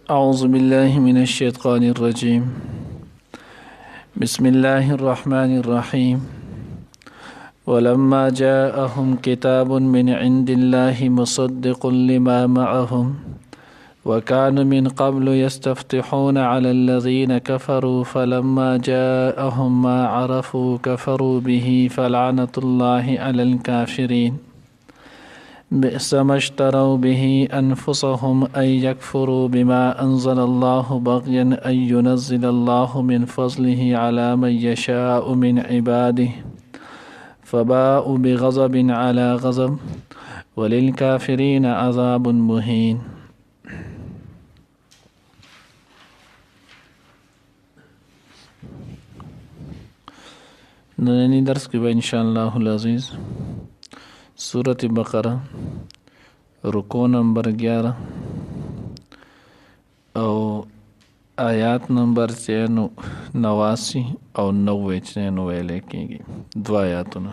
أعوذ بالله من الشيطان الرجيم. بسم الله الرحمن الرحيم. ولما جاءهم كتاب من عند الله مصدق لما معهم وكانوا من قبل يستفتحون على الذين كفروا فلما جاءهم ما عرفوا كفروا به فلعنة الله على الكافرين. بئس ما اشتروا به أنفسهم أن يكفروا بما أنزل الله بغيا أن ينزل الله من فضله على من يشاء من عباده فباءوا بغضب على غضب وللكافرين عذاب مهين. نننی درس کې به ان شاء الله العزیز سورة بقرہ رکو نمبر 11 او آیات نمبر 89 او 90 ویلې کېږي. دو آیاتونه.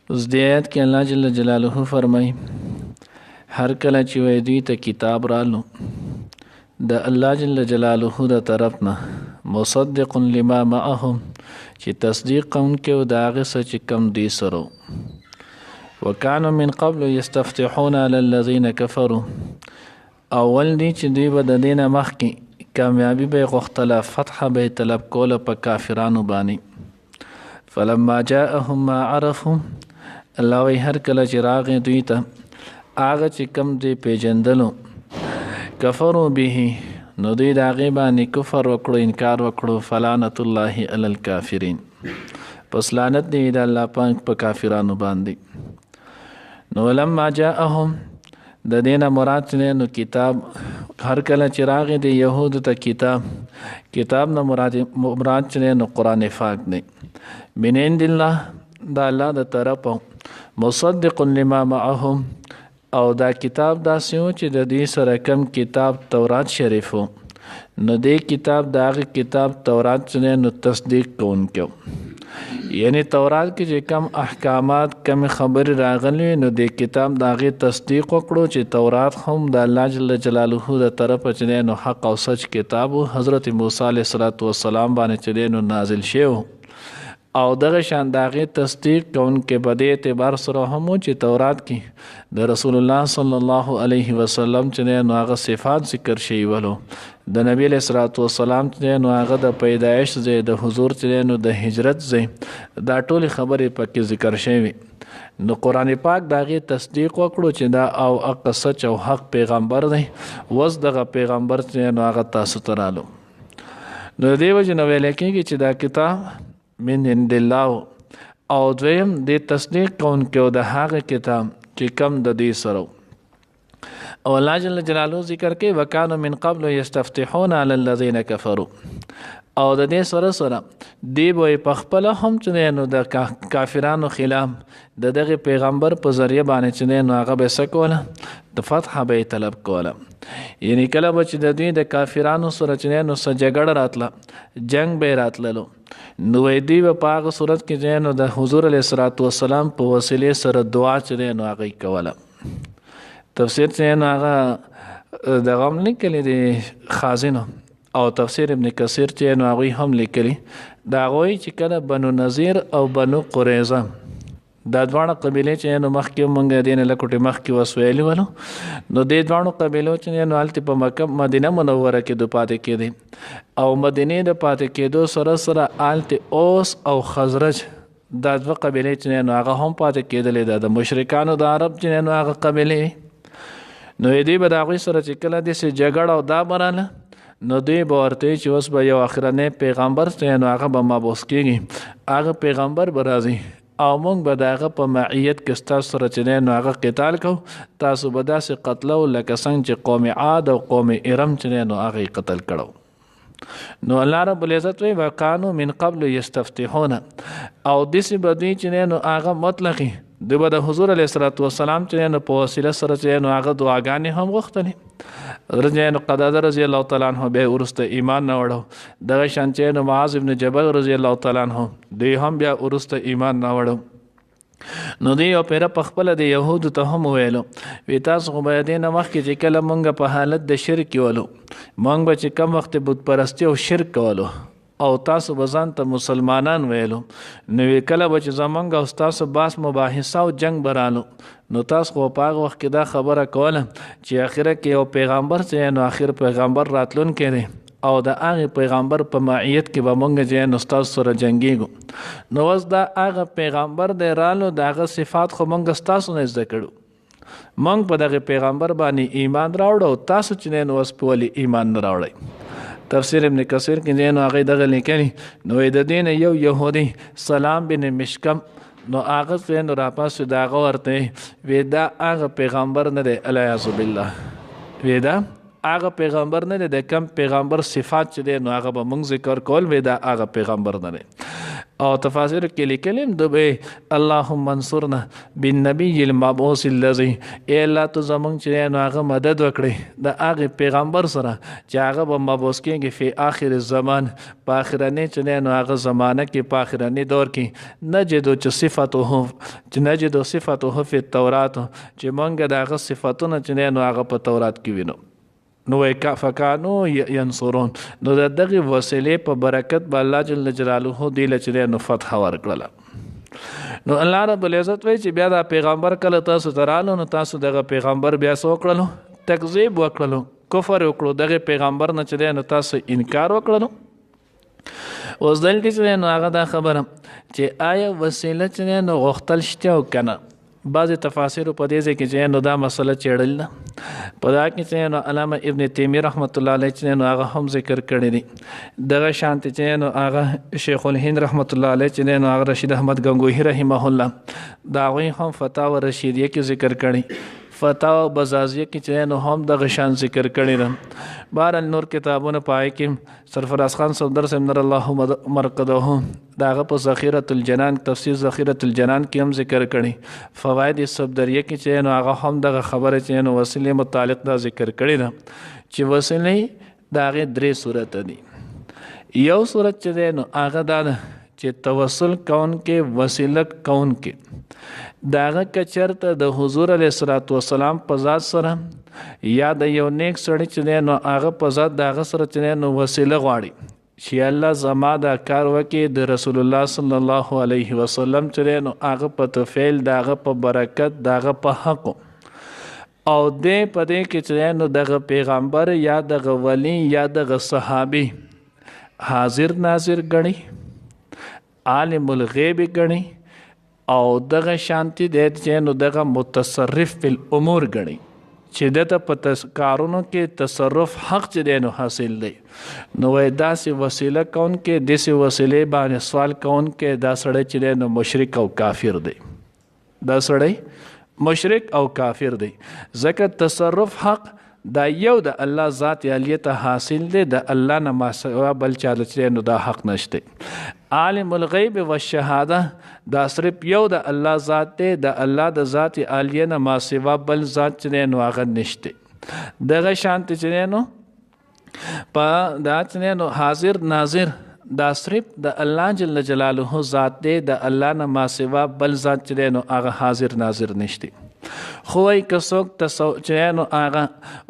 اوس دې آیات کې الله جل جلاله فرمایي هر کله چې وای دوی ته کتاب رالو د الله جل جلاله د طرف نه مصدق لما معهم چې تصدیق کوونکی او د هغه څه چې کم دی سره وکانو من قبل یستفتحون علی الذین کفروا اول دی چې دوی به د دینه مخکې کامیابی به غوښتله فتح به طلب کوله په کافرانو باندې فلما جاءهم ما عرفوا الله وی هر کله چې راغی دوی ته هغه چې کم دی پیژندلو کفروا به نو دوی د هغې باندې کفر وکړو انکار وکړو فلعنت الله علی الکافرین پس لعنت دی د الله پاک په کافرانو باندې. نو لما جاءهم د دینه مراد نو کتاب هر کله چې راغی د یهودو ته کتاب نه مراد نو قرآن پاک دی من عند الله د الله د طرفه مصدق لما معهم او دا کتاب داسې و چې د دې سره کم کتاب تورات شریف و نو دې کتاب د هغې کتاب تورات چې نو تصدیق کوونکی یعنی تورات کې چې کم احکامات کم خبرې راغلي نو دې کتاب د هغې تصدیق وکړو چې تورات هم د الله جل جلاله د طرفه چې نو حق او سچ کتاب و حضرت موسی علیه السلام باندې چې نو نازل شوی او دغه شان د هغې تصدیق کوونکی په دې اعتبار سره هم چې تورات کې د رسول الله صلی الله علیه وسلم چې نو هغه صفات ذکر شوي ولو د نبی علیه السلام چې نو هغه د پیدایش ځای د حضور چې نو د هجرت ځای دا ټولې خبرې پکې ذکر شوي نو قرآن پاک د هغې تصدیق وکړو چې دا او حق سچ او حق پیغمبر دی اوس دغه پیغمبر چې نو هغه تاسو ته رالو نو د دې وجې نه ویلی کېږي چې دا کتاب من عند الله او دویم د تصدیق کوونکی او د هغه کتاب چې کم د دې سره او الله جل جلاله ذکر کوي وکانو من قبل یستفتحون علی الذین کفروا او د دې سره سره دی به په خپله هم چې نو د کافرانو خلاف د دغه پیغمبر په ذریعه باندې چې نو هغه به څه کوله د فتح به طلب کوله یعنی کله به چې د دوی د کافرانو سره چې نو څه جګړه راتله جنگ به راتللو نو دوی به په هغه صورت کې چې نو د حضور علیه السلام په وسیلې سره دعا چې نو هغه کوله. تفسیر چې نو هغه دغه هم لیکلی دی خازنو او تفسیر ابن کثیر چې نو هغوی هم لیکلی د هغوی چې کله بنو نظیر او بنو قریظه دا دواړه قبیلې چې نو مخکې مونږ دې نه لکوټې مخکې اوس ویلي ولو نو دې دواړو قبیلو چې نو هلته په مکه مدینه منوره کې د پاتې کېدی او مدینې د پاتې کېدو سره سره هلته اوس او خزرج دا دوه قبیلې چې نو هغه هم پاتې کېدلې د مشرکانو د عرب چې نو هغه قبیلې نو دوی به د هغوی سره چې کله داسې جګړه او دا براله نو دوی به ورته چې اوس به یو اخرنی پیغمبر چې نو هغه به مبعوث کېږي هغه پیغمبر به راځي او موږ به د هغه په معیت کې ستاسو سره چې نو هغه قتال کوو تاسو به داسې قتلو لکه څنګه چې قوم عاد او قوم ارم چې نو هغه قتل کړو نو الله رب العزت وی وکانو من قبل یستفتحون او داسې به دوی چې نو هغه مطلقي دوی به د حضور علیه السلام چې نو په وسیله سره چې نو هغه دعاګانې هم غوښتلې حضرت قتاده رضی الله تعالی عنہ به ورسته ایمان نه وړو دغه شان چې نو معاذ ابن جبل رضی الله تعالی عنہ دوی هم بیا ورسته ایمان نه وړو نو دی یو پیره په خپله د یهودو ته هم ویلو وی تاسو خو به دې نه مخکې چې کله مونږ په حالت د شرک ولو مونږ به چې کم وخت بت پرستی او شرک کولو او تاسو به ځان ته مسلمانان ویلو نو کله به چې زمونږ او ستاسو باس مباحثه او جنگ برالو نو تاسو خو په هغه وخت کې دا خبره کوله چې اخره کې یو پیغمبر چې نو آخر پیغمبر راتلونکی دی او د هغه پیغمبر په معیت کې به مونږ چې نو ستاسو سره جنګیږو نو اوس دا هغه پیغمبر دی رالو د هغه صفات خو مونږ ستاسو نه زده کړو مونږ په دغه پیغمبر باندې ایمان راوړو او تاسو چې نو اوس په ولې ایمان نه راوړئ تفسیر ابن کثیر کې نو هغه دغه لیکلي نو د دین یو يهودي سلام بن مشکم نو هغه څه نو راپاسو دا هغه ورته وی دا هغه پیغمبر نه دی الیاذ بالله وی دا هغه پیغمبر نه دی د کم پیغمبر صفات چې دی نو هغه به مونږ ذکر کول وی دا هغه پیغمبر نه دی او تفاسیر کې لیکلیم دوی اللهم انصرنا بالنبي المبعوث الذي الا تو زمونږ چې نو هغه مدد وکړي د هغه پیغمبر سره چې هغه به مبعوث کېږي په آخر الزمان په آخرنی چې نو هغه زمانه کې په آخرنی دور کې نجدو چې صفاته چې نجدو صفاته فی التورات چې مونږ د هغه صفاتونه چې نو هغه په تورات کې وینو نو فکانو ینصرون نو دغه وسیلې په برکت به الله جل جلاله دی لچې نو فتح ورکړه نو الله رب العزت وی چې بیا دا پیغمبر کله تاسو ترالو نو تاسو دغه پیغمبر بیا سوکړلو تکذیب وکړلو کفر وکړو دغه پیغمبر نه چې نو تاسو انکار وکړلو اوس دلته چې نو هغه دا خبره چې آیا وسیله چې نو غختل شته او کنه بعض تفاسیر په دې کې چې نو دا مسله چېړل نه په دا کې چې نو علامه ابن تیمیه رحمت الله علیه چې نو هغه هم ذکر کړی دی دغه شانت چې نو هغه شیخ الهند رحمت الله علیه چې نو هغه رشید احمد گنگوهی رحمه الله دا غوی هم فتاوا رشیدیه کې ذکر کړی فتاوا بزازیه کې چې نو هم دغه شان ذکر کړی دی بهر نور کتابونه پای کې سرفراز خان صدر صاحب نور الله مرقده داغه په ذخیره الجنان تفسیر ذخیره الجنان کې هم ذکر کړی فواید صفدریه کې چې نو هغه هم دغه خبره چې نو وسیله متعلق دا ذکر کړی ده چې وسیله داغه درې صورت دي یو صورت چې نو هغه دا چې توسل کون کې وسیله کون کې داغه کچرته د حضور علیه الصلاۃ والسلام په ذات سره یا د یو نیک سړی چې نو هغه په ذات داغه سره چې نو وسیله غواړي چې الله زما دا کار وکړي د رسول الله صلی الله علیه وسلم چې نو هغه په توفیل داغه په برکت داغه په حق او دې په دې کې چې نو دغه پیغمبر یا دغه ولی یا دغه صحابي حاضر ناظر غني عالم الغیب غني او دغه شانتی د چې نو دغه متصرف فی الامور غني چې دته په کارونو کې تصرف حق چې نو حاصل دی نو داسې وسیله کون کې داسې وسیله باندې سوال کون کې دا سړی چې نو مشرک او کافر دی دا سړی مشرک او کافر دی ځکه تصرف حق دا یو د الله ذات علیه ته حاصل دی د الله نه ما سوا بل چاله چې نو دا حق نشته عالم الغیب والشهاده دا صرف یو د الله ذات دی د الله د ذات علیه نه ما سوا بل ذات چې نو هغه نشته دغه شانت چې نو په دا چې نو حاضر ناظر دا صرف د الله جل جلاله ذات دی د الله نه ما سوا بل ذات چې نو هغه حاضر ناظر نشته خوای کڅوک چې نو هغه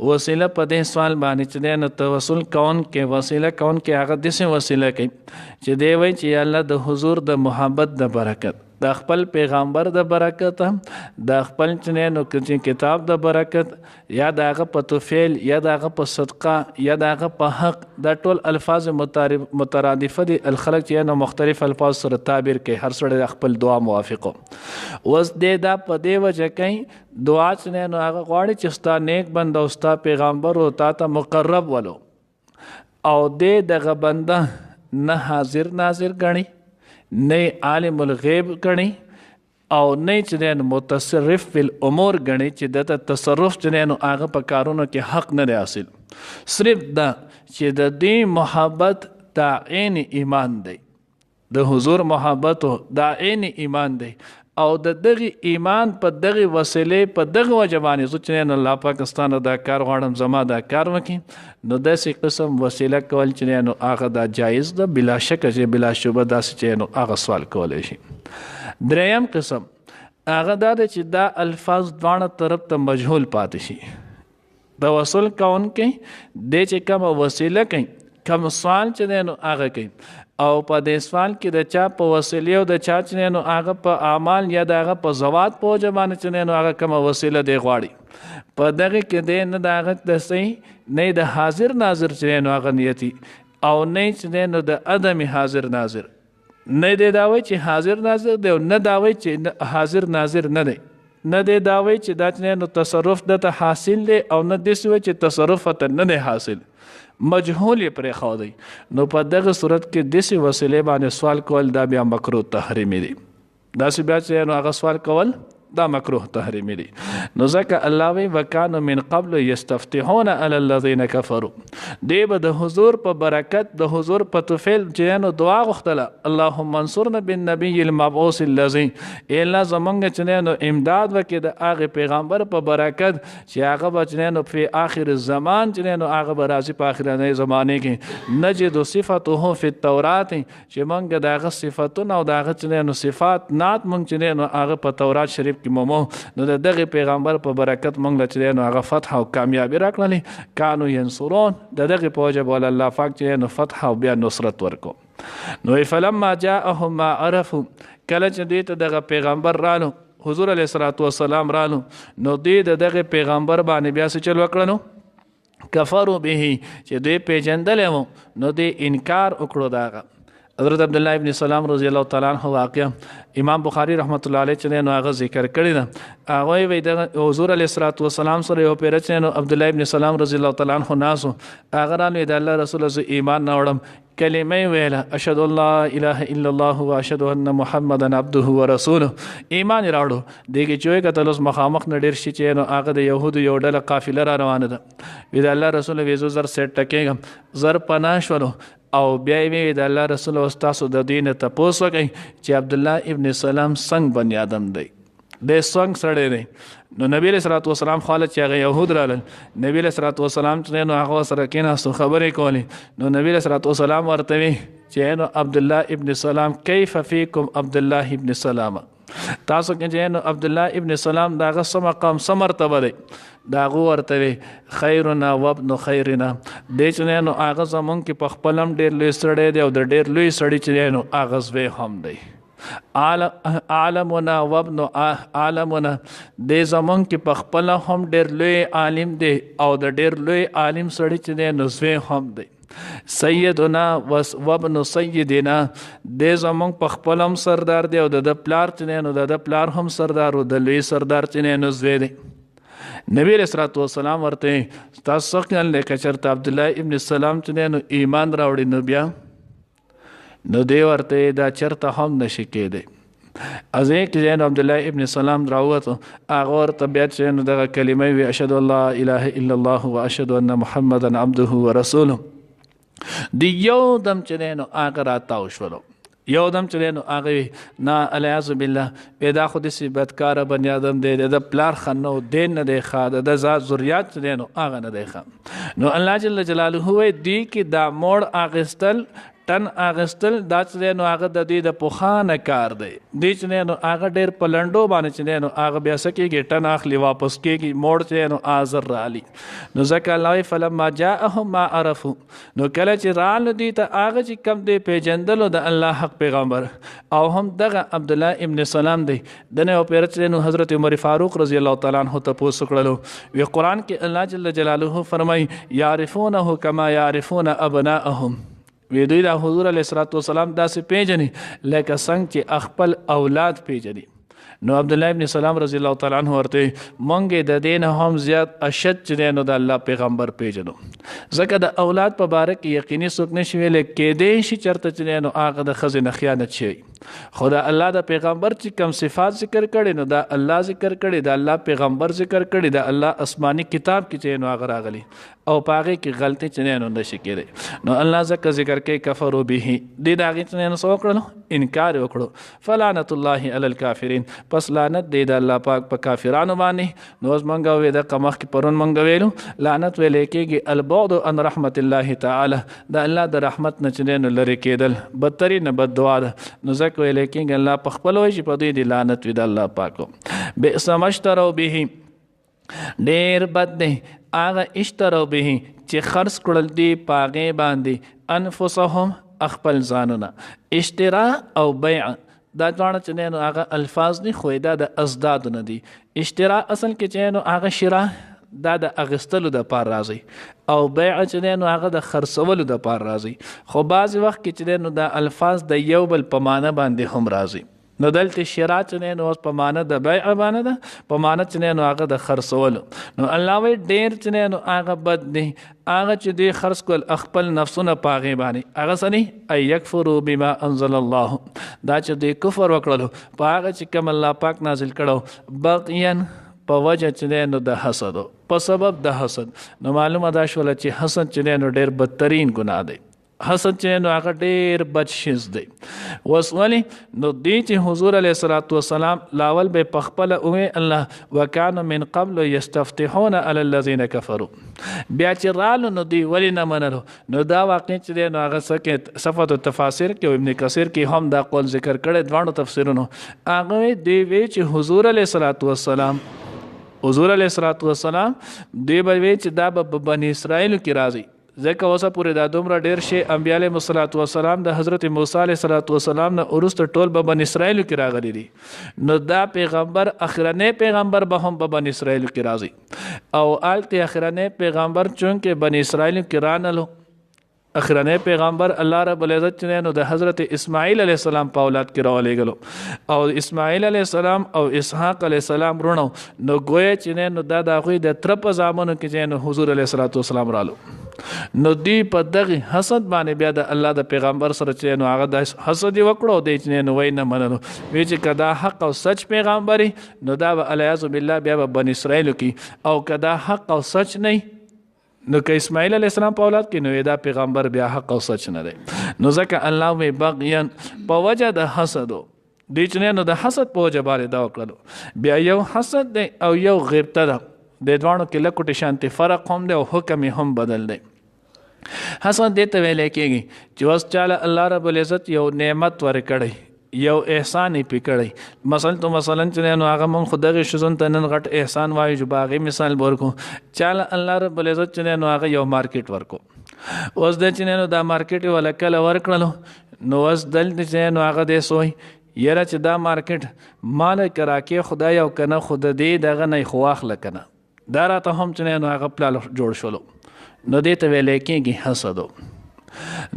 وسیله په دې سوال باندې چې نو توسل کون کې وسیله کون کې هغه دسه وسیله کوي چې دی وای چې الله د حضور د محبت د برکت د خپل پیغمبر د برکت د خپل چې نو کتاب د برکت یا دغه په توفیل یا دغه په صدقه یا دغه په حق د ټول الفاظ مترادفه دي الخلق چې نو مختلف الفاظ سره تعبیر کوي هر سره خپل دعا موافقو وس دې دا په دې وجه کوي دعا چې نو هغه غواړي چې ستا نیک بنده او ستا پیغمبر او تا ته مقرب ولو او دې دغه بنده نه حاضر ناظر غني نه عالم الغیب غني او نه چې متصرف فی الامور غني چې د تصرف چې نو هغه په کارونو کې حق نه حاصل صرف دا چې د دې محبت دا عین ایمان دی د حضور محبت دا عین ایمان دی او د دغه ایمان په دغه وسیله په دغه وجبانې چې نه الله پاکستان دا کار غواړم زما دا کار وکي نو داسې قسم وسیله کول چې نو هغه دا جایز ده بلا شک چې بلا شبهه داسې چې نو هغه سوال کولای شي دریم قسم هغه دا دی چې دا الفاظ دواړه طرف ته مجهول پاتې شي. توسل کوونکی دی چې کومه وسیله کوي، کوم سوال چې دی نو هغه کوي، او په دې سوال کې د چا په وسیلې او د چا چې دی نو هغه په اعمال یا د هغه په زوات په وجه باندې چې دی نو هغه کومه وسیله دی غواړي. په دغه کې دی نه د هغه د صحیح نه د حاضر ناظر چې دی نو هغه نیتي، او نه چې دی نو د عدم حاضر ناظر، نه دی دا وایي چې حاضر ناظر دی او نه دا وایي چې حاضر ناظر نه دی، نه دی دا وایي چې دا چې نو تصرف دته حاصل دی او نه داسې وایي چې تصرف ته نه دی حاصل، مجهول یې پرېښودی. نو په دغه صورت کې داسې وسیلې باندې سوال کول دا بیا مکروه تحریمي دی. داسې بیا چې نو هغه سوال کول دا مکروه تحریمي دی. نو ځکه الله وی وکانو من قبل یستفتحون علی الذین کفروا، دی به د حضور په برکت د حضور په توفیل چې نو دعا غوښتله اللهم انصرنا بالنبي المبعوث الذی، ای الله زمونږ چې نو امداد وکړي د هغې پیغمبر په برکت چې هغه به چې نو په آخر الزمان چې نو هغه به راځي په آخرنۍ زمانې کې نجد صفته فی التورات، چې مونږ د هغه صفتونه او د هغه چې نو صفات نات مونږ چې نو هغه په تورات شریف کې مومو. نو د دغه پیغمبر په برکت مونږ له چې نو هغه فتح او کامیابي راکړلې، کانو ینصرون، د دغه په وجه به الله پاک چې نو فتح او بیا نصرت ورکو. نو فلما جاءهم ما عرفوا، کله چې دوی ته دغه پیغمبر رالو حضور علیه الصلاۃ والسلام رالو، نو دوی د دغه پیغمبر باندې بیا څه چل وکړنو کفروا به، چې دوی پیژندلی وو نو دوی انکار وکړو دغه. حضرت عبدالله ابن سلام رضی الله تعالی عنہ واقعا امام بخاری رحمت الله علیه چې نو هغه ذکر کړی ده. هغه وی د حضور علیه الصلاۃ والسلام سره یو پیر چې نو عبدالله ابن سلام رضی الله تعالی عنہ ناسو، هغه رانو د الله رسول ز ایمان نه وړم، کلمه ویله اشهد ان لا اله الا الله واشهد ان محمدا عبده ورسوله، ایمان راوړو. دغه چې کتل اوس مخامخ نه ډیر شي چې نو هغه د يهودو یو ډله قافله را روانه ده، وی د الله رسول ویزو زر سیټ ټکېږم زر پناه شولو، او بیا یې د الله رسول او تاسو د دین ته پوس وکئ چې عبدالله ابن سلام څنګه بنی آدم دی، د څنګه سړی دی. نو نبی علیہ الصلوۃ والسلام خالد چې هغه یهود رالل، نبی علیہ الصلوۃ والسلام چې نو هغه سره کېناستو خبرې کولې، نو نبی علیہ الصلوۃ والسلام ورته وی چې نو عبدالله ابن سلام کیف فیکم عبدالله ابن سلام، تاسو کې چې نو عبدالله ابن سلام داغه سم مقام سم مرتبه دی، داغه ورته وی خیرنا وابن خیرنا، د چې نو هغه زمونږ کې په خپل هم ډېر لوی سړی دی او د ډېر لوی سړي چې نو هغه زوی هم دی، عالمنا وابن عالمنا، د زمونږ کې په خپل هم ډېر لوی عالم دی او د ډېر لوی عالم سړي چې دی نو زوی هم دی، سیدنا وابن سیدنا، د زمونږ په خپل هم سردار دی او د پلار چې نو د پلار هم سردار او د لوی سردار چې نو زوی دی. نبی علیہ الصلوۃ والسلام ورته تاسو څنګه لکه چرته عبدالله ابن سلام چې نو ایمان راوړي، نو بیا نو دی ورته دا چرته هم نشي کېدی. ازیک چې نو عبدالله ابن سلام راووتو، هغه ورته بیا چې نو دغه کلمه وی اشهد ان لا اله الا الله واشهد ان محمدا عبده ورسوله، دی یو دم چې نو هغه راتاو شولو، یو دم چې نو هغه نه الیاذ بالله پیدا خو دې بدکاره بنی آدم دی، د پلار خنو دین نه دی ښه، د ذات ذریات چې نو هغه نه دی ښه. نو الله جل جلاله وی دی کې دا موړ اغستل ټن اغستل دا چې نو هغه د دې د پوخانه کار دی، دی چې نو هغه ډېر په لنډو باندې چې نو هغه بیا سکیږي ټن اخلي واپس کېږي موړ چې نو آزر رالي. نو ځکه الله فلما جاءهم ما عرفوا، نو کله چې رال دي ته هغه چې کم دی پیژندلو د الله حق پیغمبر، او هم دغه عبدالله ابن سلام دی دنه او پیر چې نو حضرت عمر فاروق رضی الله تعالی عنہ ته پوښتنه کړلو، وی قرآن کې الله جل جلاله فرمای یعرفونه کما یعرفون ابناءهم، وی دوی د حضور علیه الصلوۃ والسلام داسې پیژني لکه څنګه چې خپل اولاد پیژني. نو عبدالله ابن سلام رضی الله تعالی عنہ ورته مونږ د دین هم زیات اشد چې نو د الله پیغمبر پیژنو، ځکه د اولاد په باره کې یقیني څوک نشي ویلی کېدی شي چېرته چې نو هغه د ښځې نه خیانت شوی، خو د الله د پیغمبر چې کوم صفات ذکر کړي نو دا الله ذکر کړي، د الله پیغمبر ذکر کړي، د الله آسماني کتاب کې چې نو هغه راغلی او په هغې کې غلطي چې نو نشي کېدی. نو الله ځکه ذکر کوي کفروا به، دې د هغې چې نو څه وکړلو انکار وکړو، فلعنت الله علی الکافرین، پس لعنت دی د الله پاک په کافرانو باندې. نو اوس مونږ وې د قمخ کې پرون مونږ ویلو لعنت ویلې کېږي البعد عن رحمت الله تعالی، د الله د رحمت نه چې دی نو لرې کېدل، بدترین بد دعا ده. نو ځکه ویلې کېږي الله په خپل وایي چې په دوی د لعنت وي د الله پاکو. بئس ما اشتروا به، ډېر بد دی هغه اشتروا به چې خرڅ کړل دي په هغې باندې انفسهم خپل ځانونه. اشترا او بیع دا دواړه چې دی نو هغه الفاظ دي خو دا د ازدادو نه دي. اشترا اصل کې چې نو هغه شرا دا د اغستلو د پار راځي، او بیع چې دی نو هغه د خرڅولو د پار راځي. خو بعضې وخت کې چې دی نو دا الفاظ د یو بل په معنی باندې هم راځي. نو دلته شرا چې دی نو اوس په معنی د بیع باندې ده، په معنی چې دی نو هغه د خرڅولو. نو الله وایي ډېر چې دی نو هغه بد دی هغه چې دوی خرڅ کړل خپل نفسونه په هغې باندې. هغه څه نه ان یکفروا بما انزل الله، دا چې دوی کفر وکړلو په هغه چې کوم الله پاک نازل کړو بغیا په وجه چې دی نو د حسد، په سبب د حسد. نو معلومه دا شوله چې حسد چې دی نو ډېر بدترین ګناه دی. حسد چې نو هغه ډېر بد شیز دی. اوس ولې نو دی چې حضور علیه الصلاۃ والسلام لاول به په خپله ووایي الله وکانو من قبل یستفتحون علی الذین کفروا، بیا چې رالو نو دوی ولې نه منلو. نو دا واقع چې دی نو هغه څه کې صفت التفاسیر کې او ابن کثیر کې هم دا قول ذکر کړی دواړو تفسیرونو. هغه دوی وی چې حضور علیه الصلاۃ والسلام دوی به وی چې دا به بني اسرائیلو کې راځي، ځکه اوسه پورې دا دومره ډېر شی انبیا علیهم الصلاۃ والسلام د حضرت موسی علیه الصلاۃ والسلام نه وروسته ټول به بني اسرائیلو کې راغلي دي. نو دا پیغمبر اخرنی پیغمبر به هم په بني اسرائیلو کې راځي، او هلته اخرنی پیغمبر چونکې بني اسرائیلو کې رانلو، اخرنی پیغمبر الله رب العزت چې نو د حضرت اسماعیل علیه السلام په اولاد کې راولېږلو، او اسماعیل علیه السلام او اسحاق علیه السلام رونو. نو گویا چې نو دا د هغوی د تره په زامنو کې چې نو حضور علیه الصلاۃ والسلام رالو. نو دوی په دغه حسد باندې بیا د الله د پیغمبر سره چې نو هغه د حسد وکړو، دی چې نو وای نه منلو، وی چې کدا حق او سچ پیغمبري نو دا به الیاذ بالله بیا به بني اسرائیلو کې، او کدا حق او سچ نه نو که اسماعیل علیه السلام په اولاد کې نو دا پیغمبر بیا حق او سچ نه دی. نو ځکه الله وی بغیا په وجه د حسدو دوی چې نو د حسد په وجه باندې دا وکړلو. بیا یو حسد دی او یو غیبته ده، د دواړو کې لکوټې شانتې فرق هم دی او حکم هم بدل دی. حسد دې ته ویلی کېږي چې اوس چاله الله رب العزت یو نعمت ورکړی، یو احسان یې پې کړی. مثلا چې نو هغه مونږ خو دغې ښځو ته نن غټ احسان وایو چې په هغې مثال به ورکړو. چاله الله رب العزت چې نو هغه یو مارکیټ ورکړو، اوس د چې نو دا مارکیټ یې وله کله ورکړلو، نو اوس دلته چې نو هغه دې سوی یاره چې دا مارکیټ مال که راکې خدای او که نه خو د دې دغه نه یې خو واخله که نه، دا راته هم چې نو هغه پلال جوړ شولو. نو دې ته ویلی کېږي حسدو.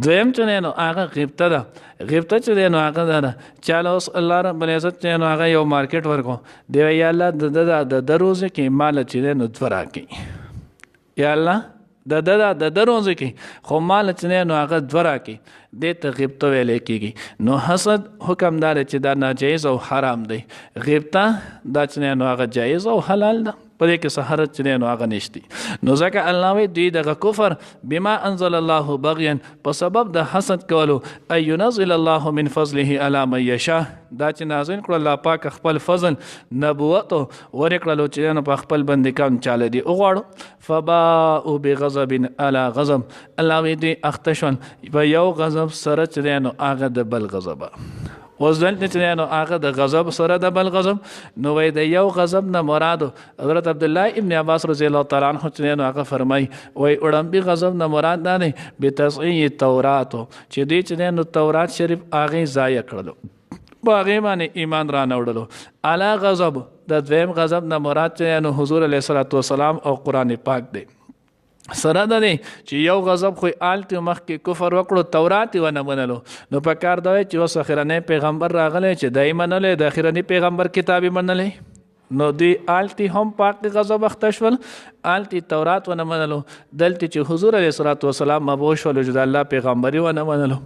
دویم چې نو هغه غیبته ده. غیبته چې نو هغه ده چاله اوس الله رب العزت چې نو هغه یو مارکیټ ورکړو، دی یا الله د روزې کې مال چې نو دوه راکړي، یا الله د روزې کې خو مال چې نو هغه دوه راکړي، دې ته غیبته ویلی کېږي. نو حسد حکم دا چې دا ناجایز او حرام دی. غیبته دا چې نو هغه جایز او حلال ده، په دې کې څه حرج چې نو هغه نشتی. نو ځکه الله وایي دوی دغه کفر بما انزل الله بغیا په سبب د حسد کولو ان ينزل الله من فضله علی من یشاء، دا چې نازل کړو الله پاک خپل فضل نبوت ورکړلو چې نو په خپل بندګان چاله دي وغواړو. فباءوا بغضب علی غضب، الله وایي دوی اخته شول په یو غضب سره چې نو هغه د بل غضبه. اوس دلته چې نو هغه د غضب سره د بل غضب، نو وایي د یو غضب نه مرادو حضرت عبدالله ابن عباس رضی الله تعالی عنه چې نو هغه فرمایي وایي وړاندې غضب نه مراد دا دی بتصحیح توراتو چې دوی چې نو تورات شریف هغې ضایع کړلو، په هغې باندې ایمان را نه وړلو. اعلی غضب د دویم غضب نه مراد چې نو حضور علیه الصلاۃ والسلام او قرآن پاک دی. سره ده دی چې یو غضب خو آلته مخکې کفر وکړو، تورات یې ونه منلو، نو په کار دا وی چې اوس اخرنی پیغمبر راغلی چې دی منلی، د اخرني پیغمبر کتاب یې منلی، نو دوی آلته هم پاک غضب اخته شول، آلته تورات ونه منلو، دلته چې حضور علیه الصلاۃ والسلام مبعوث شولو چې د الله پیغمبري ونه منلو.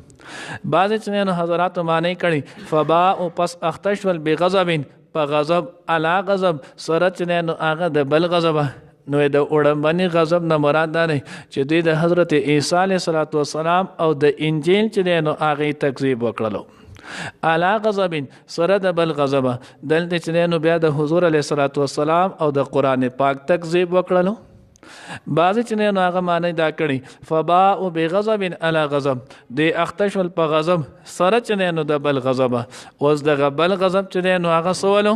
بعضې چې نو حضراتو معنی کړي فباءوا پس اخته شول بغضب په غضب علی غضب سره چې نو هغه د بل غضبه. نو د وړاندې غضب نه مراد دا دی چې دوی د حضرت عیسی علیه السلام او د انجیل چې دی نو هغې تکذیب وکړلو. علا غضب سره د بل غضب دلته چې نو بیا د حضور علیه الصلاۃ والسلام او د قران پاک تکذیب وکړلو. بعضې چې نه هغه معنی دا کړي فباء بغضب علی غضب دی اختشل په غضب سره چې نو د بل غضب اوس دغه بل غضب چې نو هغه سوالو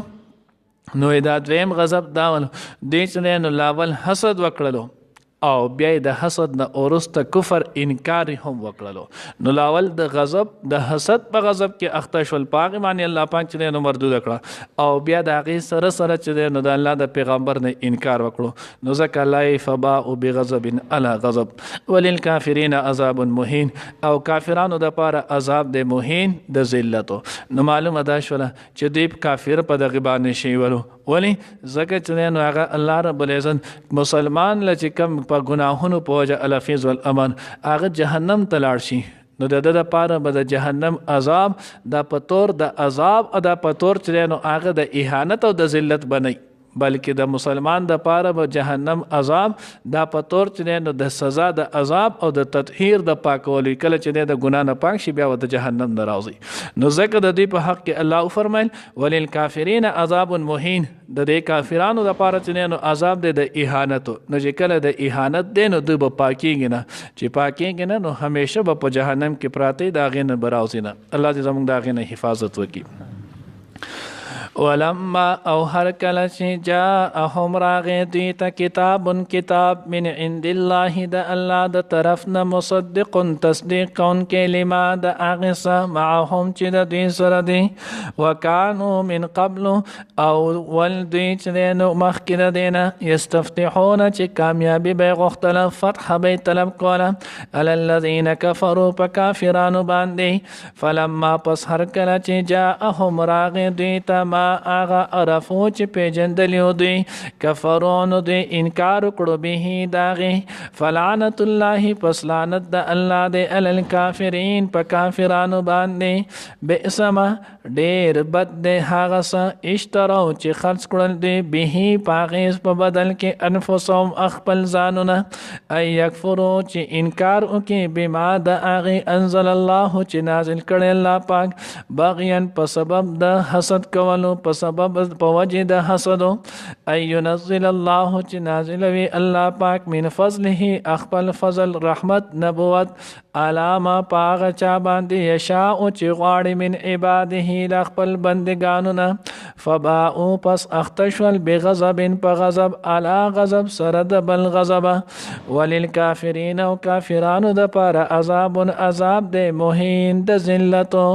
نو دا دویم غضب داول دی چې نو لاول حسد وکړلو او بیا د حسد نه اورسته کفر انکار هم وکړلو. نو لاول د غضب د حسد په غضب کې اختشل پاک معنی الله پاک چې نو مردود کړه او بیا د هغې سره سره چې نو د الله د پیغمبر نه انکار وکړو نو ځکه الله فباء بغضب علی غضب وللکافرین عذاب مهین او کافرانو د پاره عذاب د مهین د ذلتو. نو معلومه دا شوله چې دوی کافر په دغه باندې شي ولو ولی ځکه چې نو هغه الله رب العزت مسلمان له چې کم په گناهونو په وجه الفیظ والامن هغه جهنم ته لاړ شي نو د د پاره به د جهنم عذاب دا پتور د عذاب او دا پتور چې نو هغه د اهانت او د ذلت بنئ بلکې د مسلمان د پاره به جهنم عذاب دا پتور چې نو د سزا د عذاب او د تطهیر د پاکولو کله چې د ګناه نه پاک شي بیا د جهنم نه راوځي. نو ځکه د دې په حق کې الله فرمایل وللکافرین عذاب مهین د دې کافرانو د پاره چې نو عذاب د اهانت نو چې کله د اهانت دی نو دوی به پاکیږي نه چې پاکیږي نه نو همیشه به په جهنم کې پراته دا غي نه براوځي نه. الله دې زموږ دا غي نه حفاظت وکړي. ولما او هر کله چې جاءهم راغی دوی ته کتاب من عند الله د الله د طرف نه مصدق تصدیق کوونکی لما د هغه څه معهم چې د دوی سره دی وکانو من قبل او ول دوی چې نو مخکې د دی نه یستفتحون چې کامیابي به غوښتله فتح به طلب کوله علی الذین کفروا په کافرانو باندې فلما پس هر کله چې جاءهم راغی دوی ته ما آغا عرفو چې پیجندلیو دوی کفرونو دوی انکار کړو به داغي فلعنت الله پس لعنت د الله دی علی الکافرین په کافرانو باندې بئس ما ډیر بد دی هغه څه اشترو چې خرڅ کړل دی به پاغیز په بدل کې انفسهم خپل ځانونه ای یکفرو چې انکار وکي بما د هغه انزل الله چې نازل کړي الله پاک بغیان په سبب د حسد کولو په سبب په وجه د حسدو ای ينزل الله چې نازلوي الله پاک من فضله خپل فضل رحمت نبوت علامه پاغه چا باندې یشاء چې غواړي من عباده د خپل بندگانو نه فباءوا پس اختشول بغضب په غضب علی غضب سره د بل غضب وللکافرین او کافرانو د پاره عذاب د مهین د ذلتو.